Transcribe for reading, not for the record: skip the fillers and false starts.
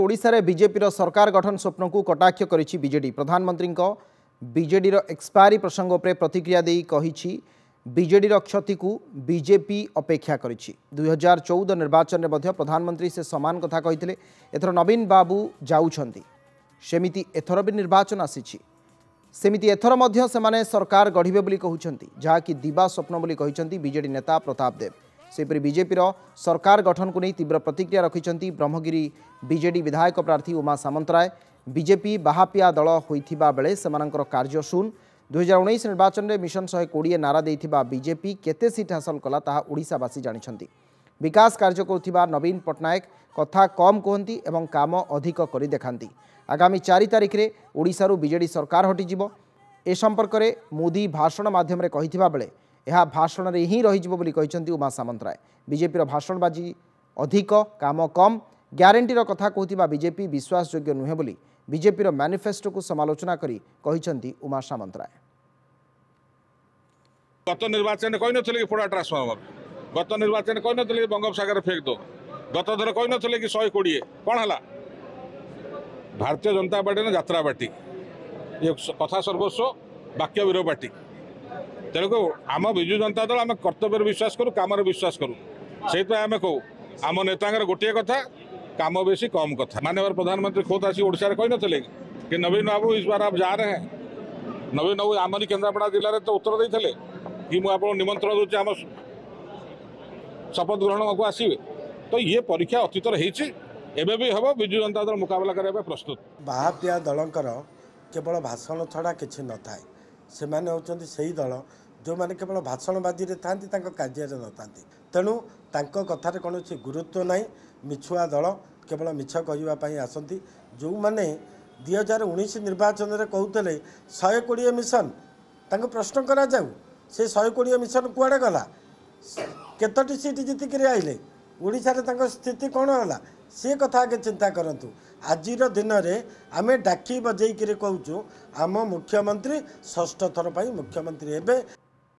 ओडिशा रे बीजेपी सरकार गठन स्वप्न को कटाक्ष करिछि बीजेडी। प्रधानमंत्री बीजेडी एक्सपायरी प्रसंग पर प्रतिक्रिया देई कहिछि बीजेडी क्षति को बीजेपी अपेक्षा करिछि। 2014 निर्वाचन में मध्य प्रधानमंत्री से समान कथा कहिथिले। एथर नवीन बाबू जाउछंती सेमिति एथर भी निर्वाचन आसीछि सेमिति एथर मध्य सेमाने सरकार गढ़िबे बोली कहउछंती जहाँकि दिवा स्वप्न बोली कहिछंती बीजेडी नेता प्रताप देव। सेपरि बीजेपी सरकार गठन को नहीं तीव्र प्रतिक्रिया रखिंट ब्रह्मगिरी बीजेडी विधायक प्रार्थी उमा सामंतराय। बीजेपी बाहापिया दल होइथिबा बेले सेमानंकर कार्य शून 2019 निर्वाचन में मिशन 120 नारा देइथिबा बीजेपी केते सीट हासिल कला ताहा ओडिशावासी जानिछंती। विकास कार्य करुथिबा नवीन पट्टनायक कथा कम कहती एवं काम अधिक करि देखांती। आगामी 4 तारिख रे ओडिशारू बीजेडी सरकार हटिजिबो। ए संपर्क में मोदी भाषण माध्यम कहिथिबा बेले यह भाषण रे ही रहिजिबो बोली कहिसंती उमा सामंतराय। बीजेपी भाषणबाजी अधिक काम कम ग्यारंटी कथा कहथिबा बीजेपी विश्वासयोग्य नुहे बोली बीजेपी मैनिफेस्टो को समालोचना करी कहिसंती उमा सामंतराय। गत निर्वाचन कहि नथिले कि पोड़ा ट्रांसफार्मर, गत निर्वाचन कहि नथिले कि बंगोपसागर फेक दो, गत थर कहि नथिले कि 120 कोन हला। भारतीय जनता पार्टी ने यात्रा बाटी ये कथा सर्वस्व वाक्य विरोध पार्टी। तेणुक आम विजु जनता दल आम कर्तव्य विश्वास करूँ, काम विश्वास करूँ। से आम कहू आम नेता गोटे कथा काम बेसी कम कथा। माननीय प्रधानमंत्री खुद आसी ओडिशा रे कहि नथिले कि नवीन बाबू इस बार आप जा रहे हैं। नवीन बाबू आमरी केन्द्रापड़ा जिले में तो उत्तर देते कि मुझे आप निमंत्रण दूसरी आम शपथ ग्रहण को आसवे। तो ये परीक्षा अतीतर होबे भी हम विजु जनता दल मुकाबला करने प्रस्तुत। बाहापिया दलकर केवल भाषण छड़ा किसी न थाए। से होती से दल जो मैंने केवल भाषणबाजी था कार्य न था। तेणु कथार कौन गुरुत्व ना। मिछुआ दल केवल मिछ कहवाई आसती। जो मैंने 2019 निर्वाचन में कहते 120 मिशन प्रश्न करा जाऊ से 120 मिशन कुआड़े गला, केतोटी सीट जीतिक आइले, ओडिशा रे स्थिति कौन है सी कथा आगे चिंता करंतु। आजिर दिन में आमे डाकी बजेक कहूँ आम मुख्यमंत्री षष्ठ थर मुख्यमंत्री हेबे।